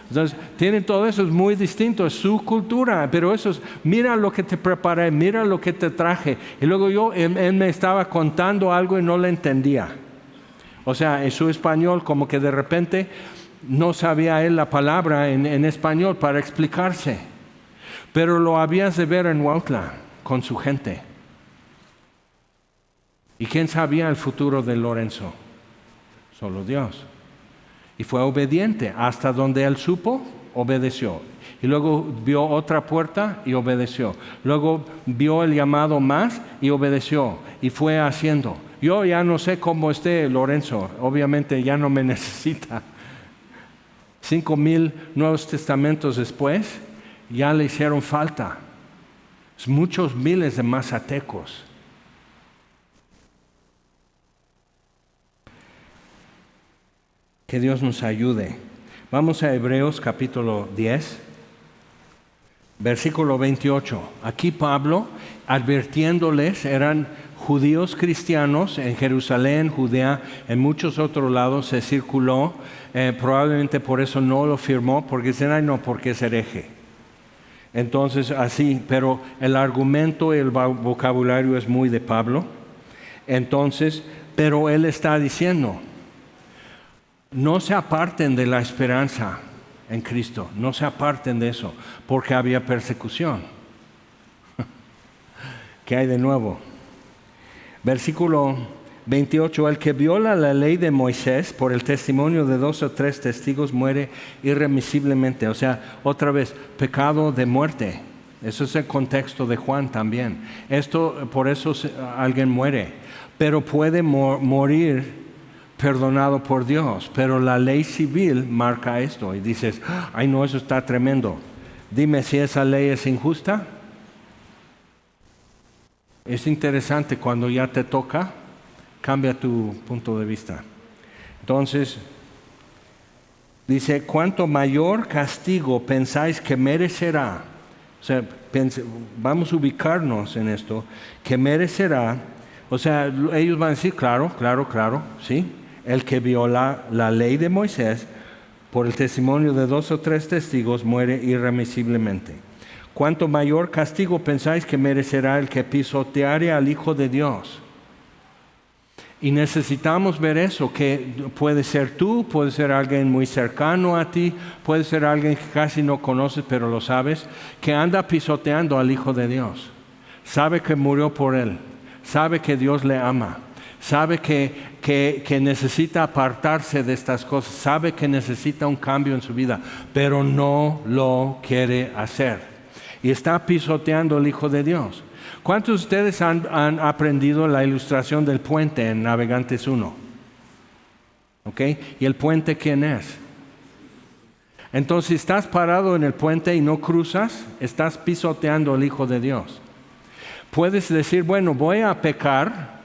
Entonces, tienen todo eso, es muy distinto, es su cultura, pero eso es, mira lo que te preparé, mira lo que te traje. Y luego él me estaba contando algo y no le entendía. O sea, en su español, como que de repente no sabía él la palabra en español para explicarse. Pero lo habías de ver en Huautla, con su gente. ¿Y quién sabía el futuro de Lorenzo? Solo Dios. Y fue obediente, hasta donde él supo, obedeció. Y luego vio otra puerta y obedeció. Luego vio el llamado más y obedeció. Y fue haciendo. Yo ya no sé cómo esté Lorenzo, obviamente ya no me necesita. 5,000 Nuevos Testamentos después, ya le hicieron falta. Muchos miles de mazatecos. Que Dios nos ayude. Vamos a Hebreos capítulo 10, versículo 28. Aquí Pablo, advirtiéndoles, eran judíos cristianos en Jerusalén, Judea, en muchos otros lados se circuló. Probablemente por eso no lo firmó, porque dicen, ay no, porque es hereje. Entonces así, pero el argumento y el vocabulario es muy de Pablo. Entonces, pero él está diciendo, no se aparten de la esperanza en Cristo, no se aparten de eso, porque había persecución. ¿Qué hay de nuevo? Versículo 28, el que viola la ley de Moisés por el testimonio de 2 o 3 testigos muere irremisiblemente. O sea, otra vez, pecado de muerte. Eso es el contexto de Juan también. Por eso alguien muere, pero puede morir perdonado por Dios, pero la ley civil marca esto y dices, ay no, eso está tremendo. Dime si esa ley es injusta. Es interesante cuando ya te toca, cambia tu punto de vista. Entonces, dice, cuanto mayor castigo pensáis que merecerá, o sea, vamos a ubicarnos en esto, que merecerá, o sea, ellos van a decir, claro, sí. El que viola la ley de Moisés por el testimonio de 2 o 3 testigos muere irremisiblemente. ¿Cuánto mayor castigo pensáis que merecerá el que pisoteare al Hijo de Dios? Y necesitamos ver eso, que puede ser tú, puede ser alguien muy cercano a ti, puede ser alguien que casi no conoces pero lo sabes, que anda pisoteando al Hijo de Dios. Sabe que murió por él, sabe que Dios le ama, sabe que necesita apartarse de estas cosas, sabe que necesita un cambio en su vida, pero no lo quiere hacer. Y está pisoteando al Hijo de Dios. ¿Cuántos de ustedes han aprendido la ilustración del puente en Navegantes 1? ¿Ok? ¿Y el puente quién es? Entonces, si estás parado en el puente y no cruzas, estás pisoteando al Hijo de Dios. Puedes decir, bueno, voy a pecar,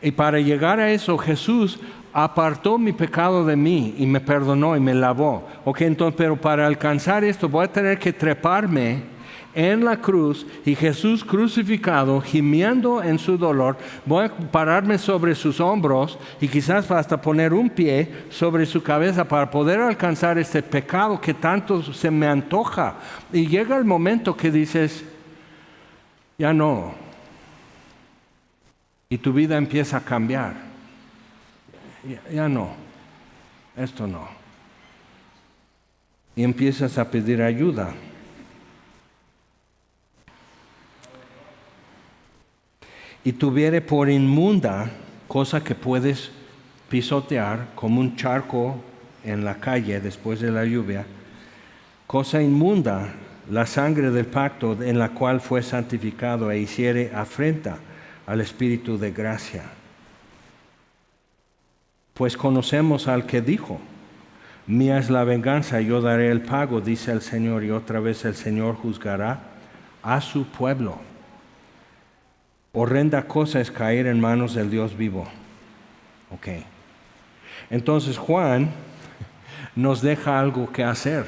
y para llegar a eso Jesús apartó mi pecado de mí y me perdonó y me lavó. Ok, entonces, pero para alcanzar esto voy a tener que treparme en la cruz y Jesús crucificado, gimiendo en su dolor, voy a pararme sobre sus hombros y quizás hasta poner un pie sobre su cabeza para poder alcanzar este pecado que tanto se me antoja. Y llega el momento que dices, ya no. Y tu vida empieza a cambiar. Ya no, esto no. Y empiezas a pedir ayuda. Y tuviere por inmunda, cosa que puedes pisotear como un charco en la calle después de la lluvia, cosa inmunda, la sangre del pacto en la cual fue santificado e hiciere afrenta al Espíritu de gracia. Pues conocemos al que dijo, mía es la venganza, yo daré el pago, dice el Señor, y otra vez el Señor juzgará a su pueblo. Horrenda cosa es caer en manos del Dios vivo. Ok. Entonces Juan nos deja algo que hacer.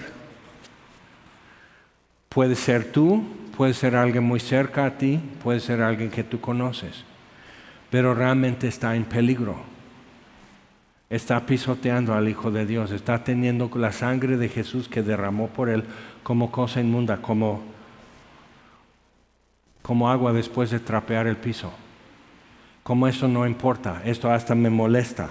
Puede ser tú, puede ser alguien muy cerca a ti, puede ser alguien que tú conoces, pero realmente está en peligro. Está pisoteando al Hijo de Dios, está teniendo la sangre de Jesús que derramó por él como cosa inmunda, como agua después de trapear el piso. Como eso no importa, esto hasta me molesta.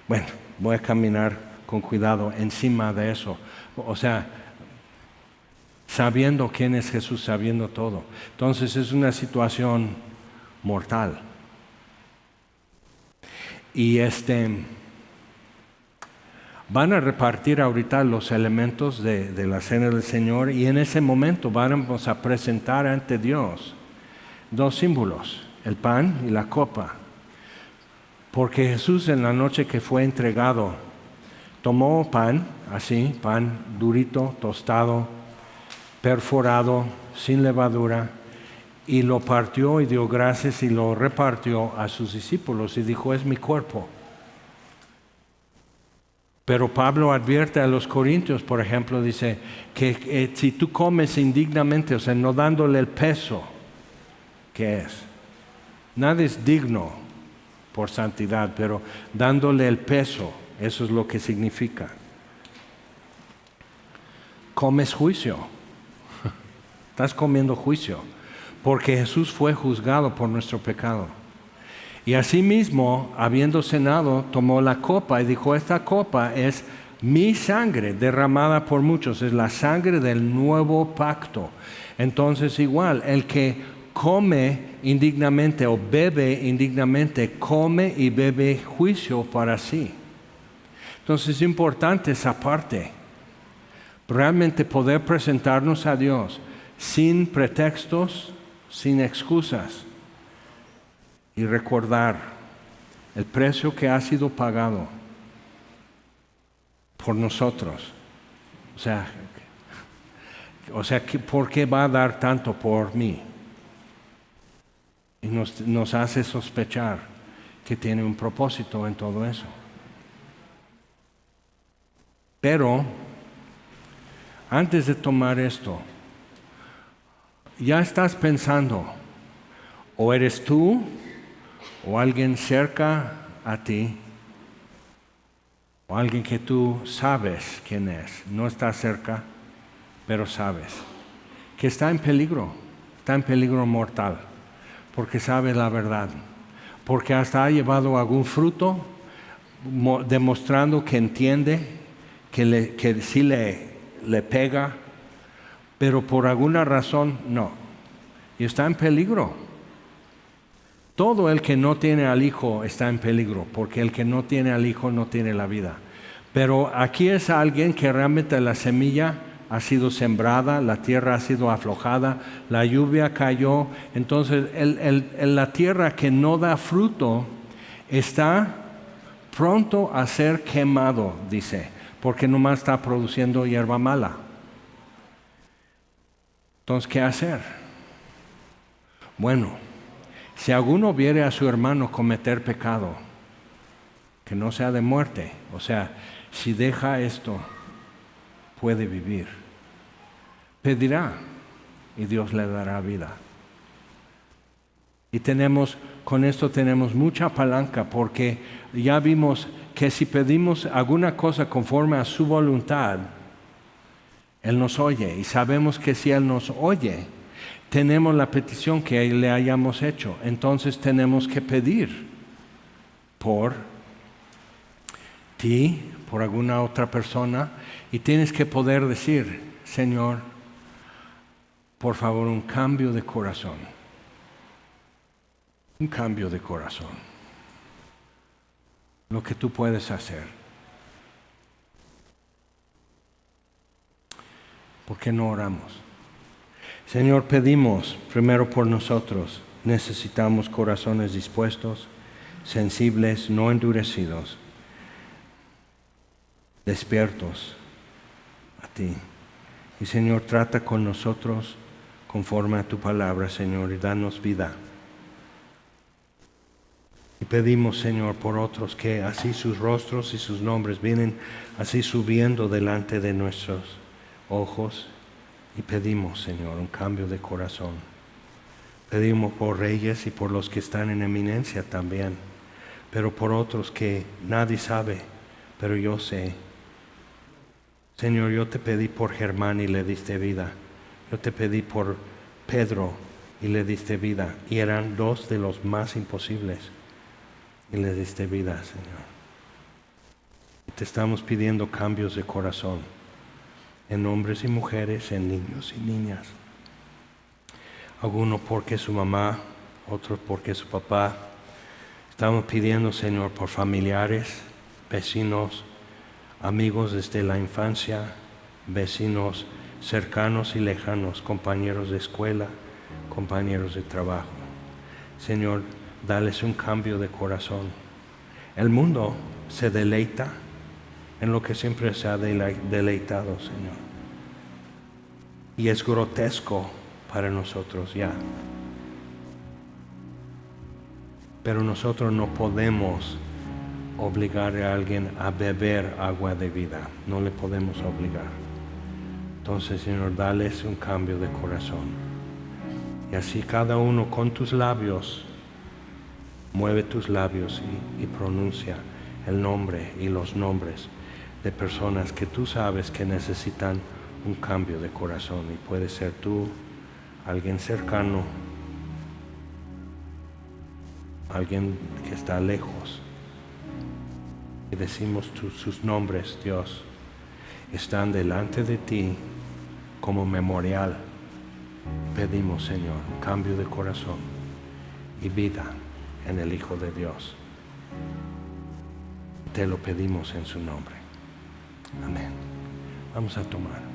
Bueno, voy a caminar con cuidado encima de eso. O sea, sabiendo quién es Jesús, sabiendo todo. Entonces es una situación mortal. Y van a repartir ahorita los elementos de la cena del Señor y en ese momento vamos a presentar ante Dios dos símbolos, el pan y la copa. Porque Jesús en la noche que fue entregado tomó pan, así, pan durito, tostado, perforado, sin levadura, y lo partió y dio gracias y lo repartió a sus discípulos y dijo, es mi cuerpo. Pero Pablo advierte a los corintios, por ejemplo, dice que si tú comes indignamente, o sea, no dándole el peso que es, nada es digno por santidad, pero dándole el peso, eso es lo que significa. Comes juicio, estás comiendo juicio, porque Jesús fue juzgado por nuestro pecado. Y asimismo, habiendo cenado, tomó la copa y dijo, esta copa es mi sangre derramada por muchos, es la sangre del nuevo pacto. Entonces igual, el que come indignamente o bebe indignamente, come y bebe juicio para sí. Entonces es importante esa parte, realmente poder presentarnos a Dios sin pretextos, sin excusas. Y recordar el precio que ha sido pagado por nosotros. O sea, ¿por qué va a dar tanto por mí? Y nos hace sospechar que tiene un propósito en todo eso. Pero, antes de tomar esto, ya estás pensando, o eres tú, o alguien cerca a ti, o alguien que tú sabes quién es, no está cerca, pero sabes, que está en peligro mortal. porque sabe la verdad, porque hasta ha llevado algún fruto, demostrando que entiende, que sí le pega, pero por alguna razón no. Y está en peligro. Todo el que no tiene al Hijo está en peligro, porque el que no tiene al Hijo no tiene la vida. Pero aquí es alguien que realmente la semilla ha sido sembrada, la tierra ha sido aflojada, la lluvia cayó. Entonces la tierra que no da fruto está pronto a ser quemado, dice, porque nomás está produciendo hierba mala. Entonces, ¿qué hacer? Bueno, si alguno viere a su hermano cometer pecado, que no sea de muerte, o sea, si deja esto, puede vivir. Pedirá y Dios le dará vida. Y con esto tenemos mucha palanca, porque ya vimos que si pedimos alguna cosa conforme a su voluntad, Él nos oye. Y sabemos que si Él nos oye, tenemos la petición que le hayamos hecho. Entonces tenemos que pedir por ti, por alguna otra persona, y tienes que poder decir: Señor, por favor, un cambio de corazón. Un cambio de corazón. Lo que tú puedes hacer. ¿Por qué no oramos? Señor, pedimos primero por nosotros. Necesitamos corazones dispuestos, sensibles, no endurecidos, despiertos a ti. Y Señor, trata con nosotros conforme a tu palabra, Señor, y danos vida. Y pedimos, Señor, por otros que así sus rostros y sus nombres vienen así subiendo delante de nuestros ojos. Y pedimos, Señor, un cambio de corazón. Pedimos por reyes y por los que están en eminencia también, pero por otros que nadie sabe, pero yo sé. Señor, yo te pedí por Germán y le diste vida. Yo te pedí por Pedro y le diste vida. Y eran dos de los más imposibles. Y le diste vida, Señor. Y te estamos pidiendo cambios de corazón en hombres y mujeres, en niños y niñas. Algunos porque su mamá, otros porque su papá. Estamos pidiendo, Señor, por familiares, vecinos, amigos desde la infancia, vecinos cercanos y lejanos, compañeros de escuela, compañeros de trabajo. Señor, dales un cambio de corazón. El mundo se deleita en lo que siempre se ha deleitado, Señor. Y es grotesco para nosotros ya. Pero nosotros no podemos obligar a alguien a beber agua de vida. No le podemos obligar. Entonces, Señor, dales un cambio de corazón. Y así cada uno con tus labios, mueve tus labios y pronuncia el nombre y los nombres de personas que tú sabes que necesitan un cambio de corazón. Y puede ser tú, alguien cercano, alguien que está lejos. Y decimos sus nombres, Dios, están delante de ti como memorial. Pedimos, Señor, un cambio de corazón y vida en el Hijo de Dios. Te lo pedimos en su nombre. Amén. Vamos a tomar.